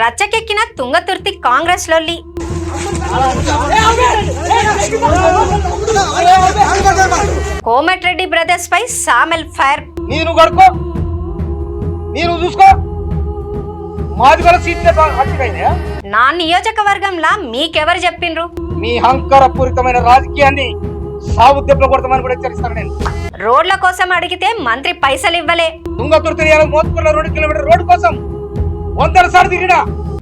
రచ్చకెక్కిన తుంగతుర్తి కాంగ్రెస్ లొల్లి. కోమటిరెడ్డి బ్రదర్స్ పై సామెల్ ఫైర్. మీరు కడుకో, మీరు చూసుకో. నా నియోజకవర్గంలా మీకెవరు చెప్పిండ్రు? మీ అహంకారపూరితమైన రాజకీయాన్ని సాగు దెబ్బలు కొడతామని కూడా హెచ్చరిస్తాను నేను. రోడ్ల కోసం అడిగితే మంత్రి పైసలు ఇవ్వలే. తుంగతుర్తి మోత్పూర్ల 2 కిలోమీటర్ రోడ్డు కోసం 100 సార్లు తిరిగినా.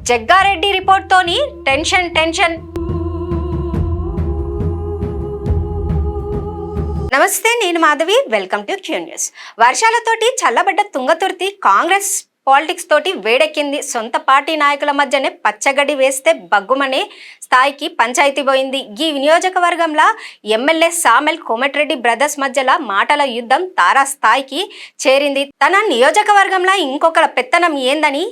జగ్గారెడ్డి రిపోర్ట్ తోని టెన్షన్. నమస్తే, నేను Madhavi. Welcome to Q news. వర్షాలతోటి చల్లబడ్డ తుంగతుర్తి కాంగ్రెస్ పాలిటిక్స్ తోటి వేడెక్కింది. సొంత పార్టీ నాయకుల మధ్యనే పచ్చగడ్డి వేస్తే బగ్గుమనే స్థాయికి పంచాయతీ పోయింది. ఈ నియోజకవర్గంలో ఎమ్మెల్యే సామెల్ కోమటిరెడ్డి బ్రదర్స్ మధ్యలో మాటల యుద్ధం తారా స్థాయికి చేరింది. తన నియోజకవర్గంలో ఇంకొకరి పెత్తనం ఏందని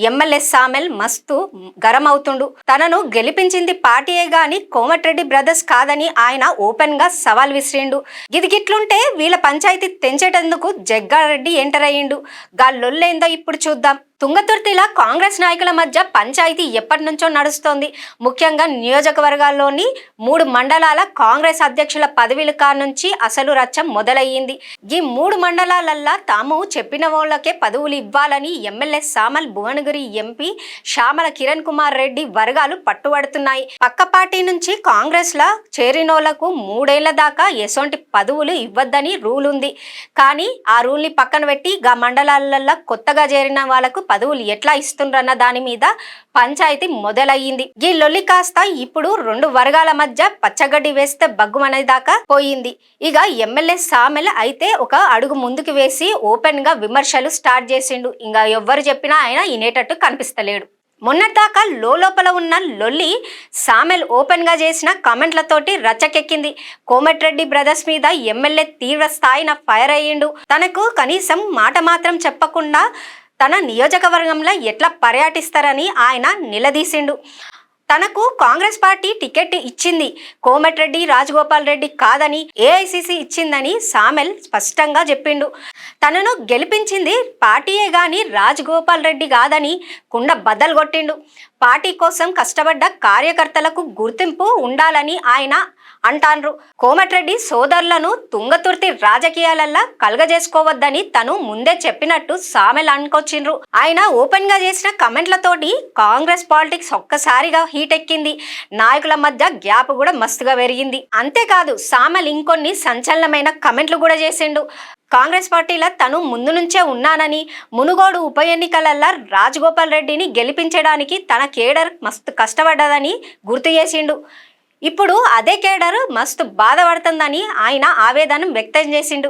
ఎమ్మెల్యే సామెల్ మస్తు గరం అవుతుండు. తనను గెలిపించింది పార్టీయే గాని కోమటిరెడ్డి బ్రదర్స్ కాదని ఆయన ఓపెన్ గా సవాల్ విసిరిండు. గిట్లుంటే వీళ్ళ పంచాయతీ తెంచేటందుకు జగ్గారెడ్డి ఎంటర్ అయ్యిండు. గాళ్ళొల్లేందో ఇప్పుడు చూద్దాం. తుంగతుర్తిలో కాంగ్రెస్ నాయకుల మధ్య పంచాయతీ ఎప్పటి నుంచో నడుస్తోంది. ముఖ్యంగా నియోజకవర్గాల్లోని 3 మండలాల కాంగ్రెస్ అధ్యక్షుల పదవిల నుంచి అసలు రచ్చ మొదలయ్యింది. ఈ 3 మండలాలల్లా తాము చెప్పిన వాళ్ళకే పదవులు ఇవ్వాలని ఎమ్మెల్యే సామల్ భువనగిరి ఎంపీ శ్యామల కిరణ్ కుమార్ రెడ్డి వర్గాలు పట్టుబడుతున్నాయి. పక్క పార్టీ నుంచి కాంగ్రెస్ లా చేరినోళ్లకు 3 ఏళ్ల దాకా ఎసొంటి పదవులు ఇవ్వద్దని రూల్ ఉంది. కానీ ఆ రూల్ ని పక్కన పెట్టి గా మండలాలల్లో కొత్తగా చేరిన వాళ్లకు పదవులు ఎట్లా ఇస్తుండ్రన్న దాని మీద పంచాయతీ మొదలయ్యింది. ఈ లొల్లి కాస్త ఇప్పుడు 2 వర్గాల మధ్య పచ్చగడ్డి వేస్తే బగ్గుమనే దాకా పోయింది. ఇక ఎమ్మెల్యే సామెల్ అయితే ఒక అడుగు ముందుకు వేసి ఓపెన్ గా విమర్శలు స్టార్ట్ చేసిండు. ఇంకా ఎవ్వరు చెప్పినా ఆయన వినేటట్టు కనిపిస్తలేడు. మొన్నటిదాకా లోపల ఉన్న లొల్లి సామెల్ ఓపెన్ గా చేసిన కామెంట్లతోటి రచ్చకెక్కింది. కోమటిరెడ్డి బ్రదర్స్ మీద ఎమ్మెల్యే తీవ్ర స్థాయిన ఫైర్ అయ్యిండు. తనకు కనీసం మాట మాత్రం చెప్పకుండా తన నియోజకవర్గంలో ఎట్లా పర్యటిస్తారని ఆయన నిలదీసిండు. తనకు కాంగ్రెస్ పార్టీ టికెట్ ఇచ్చింది, కోమటిరెడ్డి రాజగోపాల్ రెడ్డి కాదని ఏఐసిసి ఇచ్చిందని సామెల్ స్పష్టంగా చెప్పిండు. తనను గెలిపించింది పార్టీయే గాని రాజగోపాల్ రెడ్డి కాదని కుండ బద్దలు కొట్టిండు. పార్టీ కోసం కష్టపడ్డ కార్యకర్తలకు గుర్తింపు ఉండాలని ఆయన అంటాన్రు. కోమటిరెడ్డి సోదరులను తుంగతుర్తి రాజకీయాలల్లా కలగజేసుకోవద్దని తను ముందే చెప్పినట్టు సామెల్ అనుకొచ్చిండ్రు. ఆయన ఓపెన్ గా చేసిన కమెంట్లతోటి కాంగ్రెస్ పాలిటిక్స్ ఒక్కసారిగా హీట్ ఎక్కింది. నాయకుల మధ్య గ్యాప్ కూడా మస్తుగా పెరిగింది. అంతేకాదు సామెల్ ఇంకొన్ని సంచలనమైన కమెంట్లు కూడా చేసిండు. కాంగ్రెస్ పార్టీలో తను ముందు నుంచే ఉన్నానని, మునుగోడు ఉప ఎన్నికలల్లా రాజగోపాల్ రెడ్డిని గెలిపించడానికి తన కేడర్ మస్తు కష్టపడ్డదని గుర్తు చేసిండు. ఇప్పుడు అదే కేడర్ మస్తు బాధపడుతుందని ఆయన ఆవేదన వ్యక్తం చేసిండు.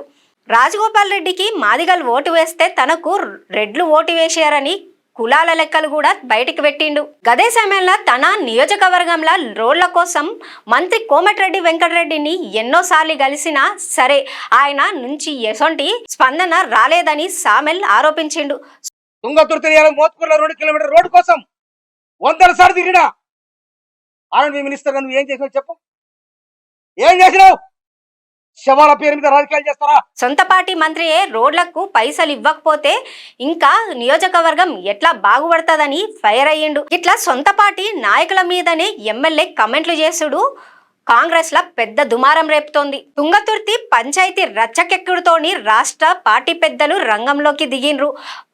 రాజగోపాల్ రెడ్డికి మాదిగలు ఓటు వేస్తే తనకు రెడ్లు ఓటు వేశారని కులాల లెక్కలు కూడా బయటికి పెట్టిండు. గదే సమయంలో తన నియోజకవర్గంలో రోడ్ల కోసం మంత్రి కోమటిరెడ్డి వెంకటరెడ్డిని ఎన్నోసార్లు కలిసినా సరే ఆయన నుంచి ఎసొంటి స్పందన రాలేదని సామెల్ ఆరోపించిండు. తుంగతుర్తి మోత్పూర్ల 2 కిలోమీటర్ రోడ్డు కోసం 100 సార్లు తిరిగినా. ఆనంద్ మినిస్టర్ నువ్వు ఏం చేసినావు చెప్పు, ఏం చేసినావు? శవాల పేరు మీద రాజకీయాలు చేస్తారా? సొంత పార్టీ మంత్రియే రోడ్లకు పైసలు ఇవ్వకపోతే ఇంకా నియోజకవర్గం ఎట్లా బాగుపడుతుందని ఫైర్ అయ్యిండు. ఇట్లా సొంత పార్టీ నాయకుల మీదనే ఎమ్మెల్యే కమెంట్లు చేసుడు కాంగ్రెస్ లా పెద్ద దుమారం రేపుతోంది. తుంగతుర్తి పంచాయతీ రచ్చకెక్కుడుతోని రాష్ట్ర పార్టీ పెద్దలు రంగంలోకి దిగిండ్రు.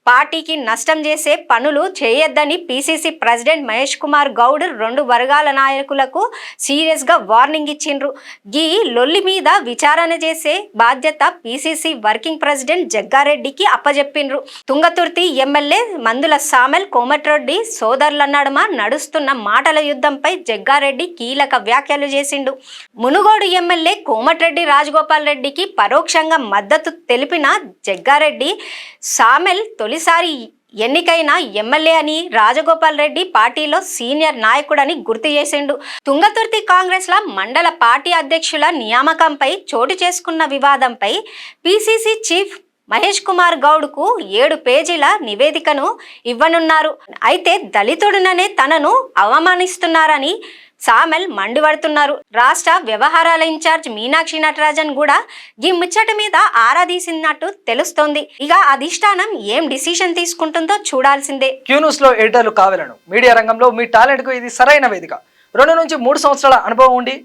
పార్టీకి నష్టం చేసే పనులు చేయొద్దని పిసిసి ప్రెసిడెంట్ మహేష్ కుమార్ గౌడ్ 2 వర్గాల నాయకులకు సీరియస్ గా వార్నింగ్ ఇచ్చిండ్రు. ఈ లొల్లి మీద విచారణ చేసే బాధ్యత పిసిసి వర్కింగ్ ప్రెసిడెంట్ జగ్గారెడ్డికి అప్పజెప్పిండ్రు. తుంగతుర్తి ఎమ్మెల్యే మందుల సామెల్ కోమటిరెడ్డి సోదరుల నడుమ నడుస్తున్న మాటల యుద్ధంపై జగ్గారెడ్డి కీలక వ్యాఖ్యలు చేసిండు. మునుగోడు ఎమ్మెల్యే కోమటిరెడ్డి రాజగోపాల్ రెడ్డికి పరోక్షంగా మద్దతు తెలిపిన జగ్గారెడ్డి సామెల్ తొలిసారి ఎన్నికైన ఎమ్మెల్యే అని, రాజగోపాల్ రెడ్డి పార్టీలో సీనియర్ నాయకుడని గుర్తు చేసిండు. తుంగతుర్తి కాంగ్రెస్ ల మండల పార్టీ అధ్యక్షుల నియామకంపై చోటు చేసుకున్న వివాదంపై పిసిసి చీఫ్ మహేష్ కుమార్ గౌడ్ కు 7 పేజీల నివేదికను ఇవ్వనున్నారు. అయితే దళితుడిననే తనను అవమానిస్తున్నారని సామెల్ మండిపడుతున్నారు. రాష్ట్ర వ్యవహారాల ఇన్ఛార్జ్ మీనాక్షి నటరాజన్ కూడా ఈ ముచ్చట మీద ఆరా తీసినట్టు తెలుస్తోంది. ఇక అధిష్టానం ఏం డిసిషన్ తీసుకుంటుందో చూడాల్సిందే. క్యూన్యూస్ లో ఎడిటర్లు కావాలను మీడియా రంగంలో మీ టాలెంట్ కు ఇది సరైన వేదిక. 2 నుంచి 3 సంవత్సరాల అనుభవం ఉండి